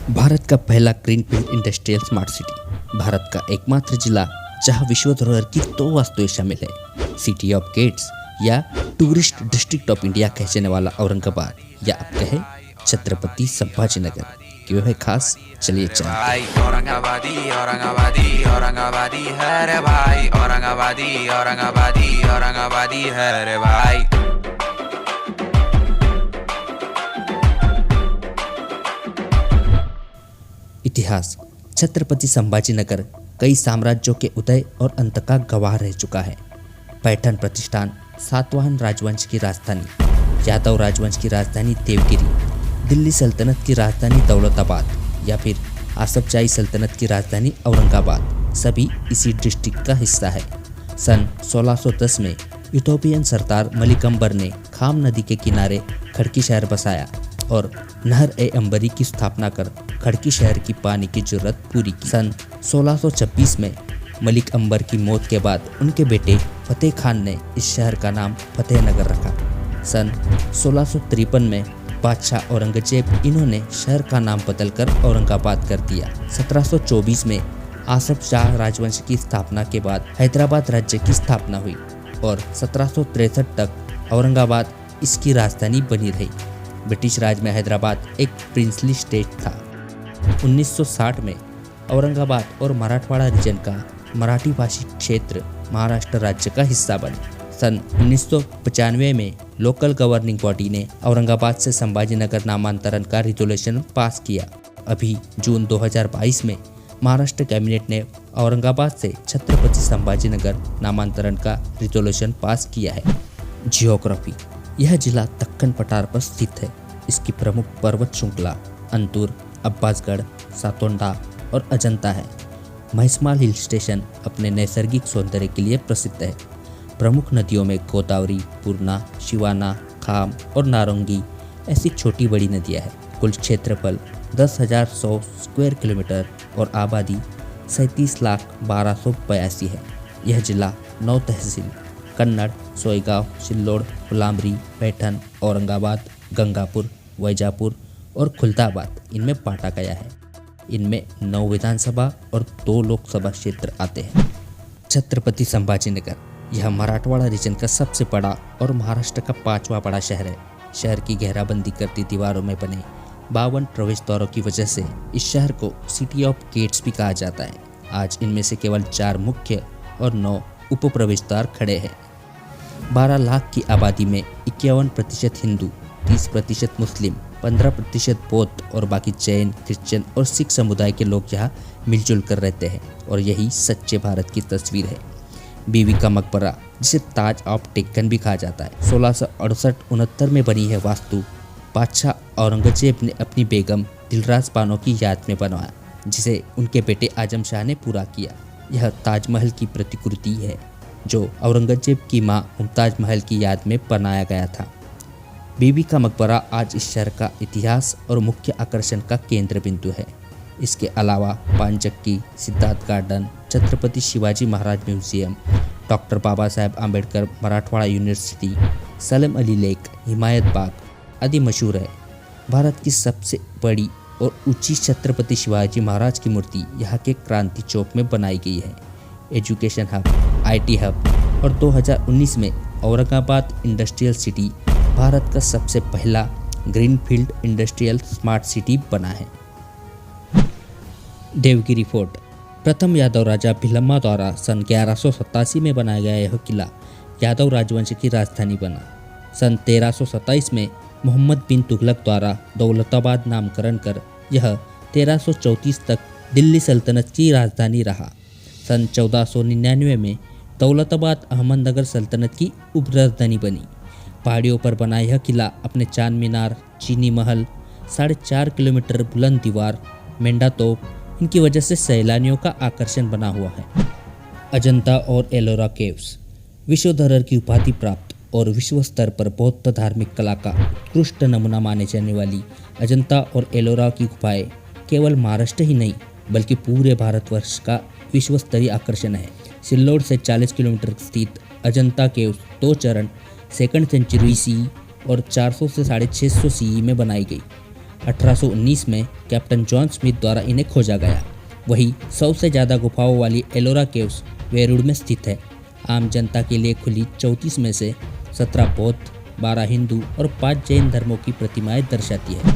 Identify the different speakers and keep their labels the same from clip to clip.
Speaker 1: भारत का पहला greenfield industrial smart city, Bharat का एकमात्र जिला जहां विश्व धरोहर की 2 वास्तुएं शामिल है, सिटी ऑफ गेट्स या टूरिस्ट डिस्ट्रिक्ट ऑफ इंडिया कहे जाने वाला औरंगाबाद, या आप कहे छत्रपति संभाजीनगर। क्यों है खास, चलिए जानते
Speaker 2: औरंगाबादी औरंगाबादी औरंगाबादी है रे भाई, औरंगाबादी औरंगाबादी औरंगाबादी है रे भाई।
Speaker 1: इतिहास। छत्रपति संभाजीनगर कई साम्राज्यों के उदय और अंत का गवाह रह चुका है। पैठण प्रतिष्ठान सातवाहन राजवंश की राजधानी, यादव राजवंश की राजधानी देवगिरी, दिल्ली सल्तनत की राजधानी दौलताबाद या फिर आसफजाही सल्तनत की राजधानी औरंगाबाद, सभी इसी डिस्ट्रिक्ट का हिस्सा है। सन 1610 में यूरोपियन सरदार मलिक अंबर ने खाम नदी के किनारे खड़की शहर बसाया और नहर ए अंबरी की स्थापना कर खड़की शहर की पानी की जरूरत पूरी की। सन 1626 में मलिक अंबर की मौत के बाद उनके बेटे फतेह खान ने इस शहर का नाम फतेहनगर रखा। सन 1653 में बादशाह औरंगजेब इन्होंने शहर का नाम बदलकर औरंगाबाद कर दिया। 1724 में आसफ शाह राजवंश की स्थापना के बाद हैदराबाद राज्य की स्थापना हुई और 1763 तक औरंगाबाद इसकी राजधानी बनी रही। ब्रिटिश राज में हैदराबाद एक प्रिंसली स्टेट था। 1960 में औरंगाबाद और मराठवाड़ा रीजन का मराठी भाषी क्षेत्र महाराष्ट्र राज्य का हिस्सा बने। सन 1995 में लोकल गवर्निंग बॉडी ने औरंगाबाद से संभाजीनगर नामांतरण का रिजोल्यूशन पास किया। अभी जून 2022 में महाराष्ट्र कैबिनेट ने औरंगाबाद से छत्रपति संभाजीनगर नामांतरण का रिजोल्यूशन पास किया है। जियोग्राफी। यह जिला दक्कन पठार पर स्थित है। इसकी प्रमुख पर्वत श्रृंखला अंतुर, अब्बासगढ़, सातोंडा और अजंता है। महिसमाल हिल स्टेशन अपने नैसर्गिक सौंदर्य के लिए प्रसिद्ध है। प्रमुख नदियों में गोदावरी, पूर्णा, शिवाना, खाम और नारंगी ऐसी छोटी बड़ी नदियां हैं। कुल क्षेत्रफल 10,100 स्क्वायर किलोमीटर और आबादी 37,12,82 है। यह जिला 9 तहसील कन्नड़, सोईगांव, सिल्लोड, फुलांब्री, पैठण, औरंगाबाद, गंगापुर, वैजापुर और खुलदाबाद इनमें बांटा गया है। इनमें 9 विधानसभा और 2 लोकसभा क्षेत्र आते हैं। छत्रपति संभाजीनगर यह मराठवाड़ा रीजन का सबसे बड़ा और महाराष्ट्र का 5वां बड़ा शहर है। शहर की घेराबंदी करती दीवारों में बने 52 प्रवेश द्वारों की वजह से इस शहर को सिटी ऑफ गेट्स भी कहा जाता है। आज इनमें से केवल 4 मुख्य और 9 उप प्रवेश द्वार खड़े हैं। 12 लाख की आबादी में 51% हिंदू, 30% मुस्लिम, 15% बौद्ध और बाकी जैन, क्रिश्चियन और सिख समुदाय के लोग यहाँ मिलजुल कर रहते हैं और यही सच्चे भारत की तस्वीर है। बीवी का मकबरा, जिसे ताज ऑफ डेक्कन भी कहा जाता है, 1668-69 में बनी है वास्तु बादशाह औरंगजेब ने अपनी बेगम दिलराज बानो की याद में बनवाया, जिसे उनके बेटे आजम शाह ने पूरा किया। यह ताजमहल की प्रतिकृति है जो औरंगजेब की मां मुमताज महल की याद में बनाया गया था। बीबी का मकबरा आज इस शहर का इतिहास और मुख्य आकर्षण का केंद्र बिंदु है। इसके अलावा पांचक्की, Siddharth garden, Chhatrapati Shivaji Maharaj museum, doctor Baba Saheb Ambedkar Marathwada university, Salem Ali lake, हिमायत बाग आदि मशहूर है। भारत की सबसे बड़ी और ऊंची छत्रपति शिवाजी महाराज की मूर्ति यहाँ के क्रांति चौक में बनाई गई है। एजुकेशन हब, IT हब और 2019 में औरंगाबाद इंडस्ट्रियल सिटी भारत का सबसे पहला ग्रीनफील्ड इंडस्ट्रियल स्मार्ट सिटी बना है। देवगिरी फोर्ट। प्रथम यादव राजा भिलम्मा द्वारा सन 1187 में बनाया गया यह किला यादव राजवंश की राजधानी बना। सन 1327 में मोहम्मद बिन तुगलक द्वारा दौलताबाद नामकरण कर यह 1334 तक दिल्ली सल्तनत की राजधानी रहा। सन 1499 में दौलताबाद अहमदनगर सल्तनत की उपराजधानी बनी। पहाड़ियों पर बना यह किला अपने चांद मीनार, चीनी महल, 4.5 किलोमीटर बुलंद दीवार, मेंढा तोप इनकी वजह से सैलानियों का आकर्षण बना हुआ है। अजंता और एलोरा केव्स। विश्व धरोहर की उपाधि प्राप्त और विश्व स्तर पर बौद्ध धार्मिक कला का उत्कृष्ट नमूना माने जाने वाली अजंता और एलोरा की गुफाएं केवल महाराष्ट्र ही नहीं बल्कि पूरे भारतवर्ष का विश्व स्तरीय आकर्षण है। सिल्लोड से 40 किलोमीटर स्थित अजंता केव्स 2 चरण 2nd सेंचुरी CE और 400 से 650 CE में बनाई गई। 1819 में कैप्टन जॉन स्मिथ द्वारा इन्हें खोजा गया। वही 100 से ज़्यादा गुफाओं वाली एलोरा केव्स वेरुड़ में स्थित है। आम जनता के लिए खुली 34 में से 17 बौद्ध, 12 हिंदू और 5 जैन धर्मों की प्रतिमाएं दर्शाती है।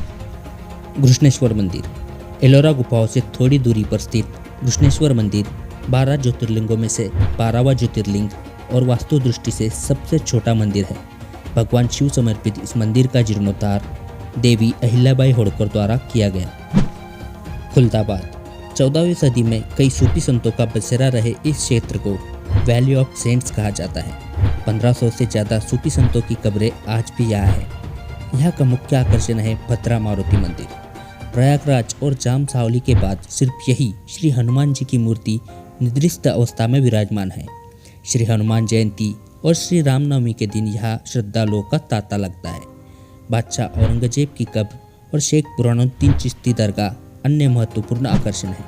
Speaker 1: घृष्णेश्वर मंदिर। एलोरा गुफाओं से थोड़ी दूरी पर स्थित घृष्णेश्वर मंदिर 12 ज्योतिर्लिंगों में से 12वां ज्योतिर्लिंग और वास्तु दृष्टि से सबसे छोटा मंदिर है। भगवान शिव समर्पित इस मंदिर का जीर्णोद्धार देवी अहिल्याबाई होळकर द्वारा किया गया। खुलदाबाद। 14वीं सदी में कई सूफी संतों का बसेरा रहे इस क्षेत्र को वैली ऑफ सेंट्स कहा जाता है। 1500 से ज़्यादा सूफी संतों की कब्रें आज भी यहाँ है। यहाँ का मुख्य आकर्षण है भद्रा मारुति मंदिर। प्रयागराज और जाम सावली के बाद सिर्फ यही श्री हनुमान जी की मूर्ति निद्रिस्त अवस्था में विराजमान है। श्री हनुमान जयंती और श्री रामनवमी के दिन यहाँ श्रद्धालुओं का तांता लगता है। बादशाह औरंगजेब की कब्र और शेख बुरहानुद्दीन चिश्ती दरगाह अन्य महत्वपूर्ण आकर्षण है।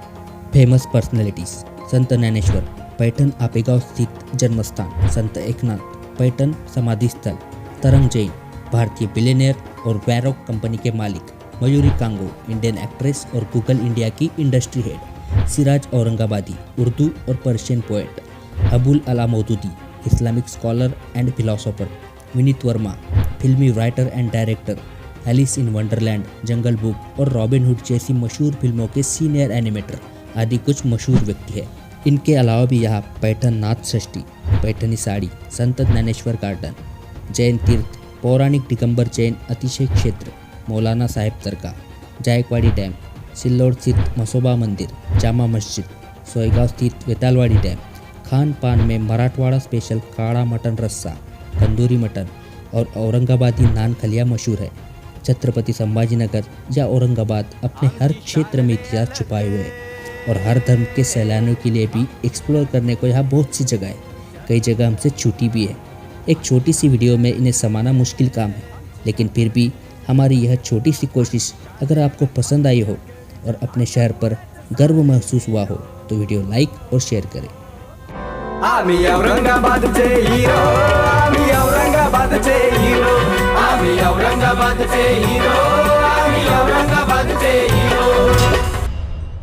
Speaker 1: Famous personalities. संत ज्ञानेश्वर, पैठण आपेगांव स्थित जन्मस्थान। संत एकनाथ, पैठण समाधि स्थल। तरंग जैन, भारतीय बिलियनियर और वैरोक कंपनी के मालिक। मयूरी कांगो, इंडियन एक्ट्रेस और गूगल इंडिया की इंडस्ट्री हेड। सिराज औरंगाबादी, उर्दू और Persian poet. Abul Ala Maududi, Islamic scholar and philosopher. Vineet Verma, फिल्मी writer and director. Alice in Wonderland, Jungle Book और रॉबिन हुड जैसी मशहूर फिल्मों के सीनियर एनिमेटर आदि कुछ मशहूर व्यक्ति हैं। इनके अलावा भी यहाँ पैठण नाथ षष्ठी, पैठणी साड़ी, संत ज्ञानेश्वर गार्डन, जैन तीर्थ, पौराणिक दिगंबर जैन अतिशय क्षेत्र, मौलाना साहेब दरगाह, जायकवाड़ी डैम, सिल्लोड स्थित मसोबा मंदिर, जामा मस्जिद, सोयगांव स्थित वेतालवाड़ी डैम। खान पान में मराठवाड़ा स्पेशल काड़ा मटन रस्सा, तंदूरी मटन और औरंगाबादी नान खलिया मशहूर है। छत्रपति संभाजीनगर या औरंगाबाद अपने हर क्षेत्र में इतिहास छुपाए हुए हैं और हर धर्म के सैलानियों के लिए भी एक्सप्लोर करने को यहाँ बहुत सी जगह है। कई जगह हमसे छूटी भी है। एक छोटी सी वीडियो में इन्हें समाना मुश्किल काम है, लेकिन फिर भी हमारी यह छोटी सी कोशिश अगर आपको पसंद आई हो और अपने शहर पर गर्व महसूस हुआ हो तो वीडियो लाइक और शेयर करें।
Speaker 3: आम्ही औरंगाबादचे हीरो, आम्ही औरंगाबादचे हीरो, आम्ही औरंगाबादचे हीरो, आम्ही औरंगाबादचे हीरो।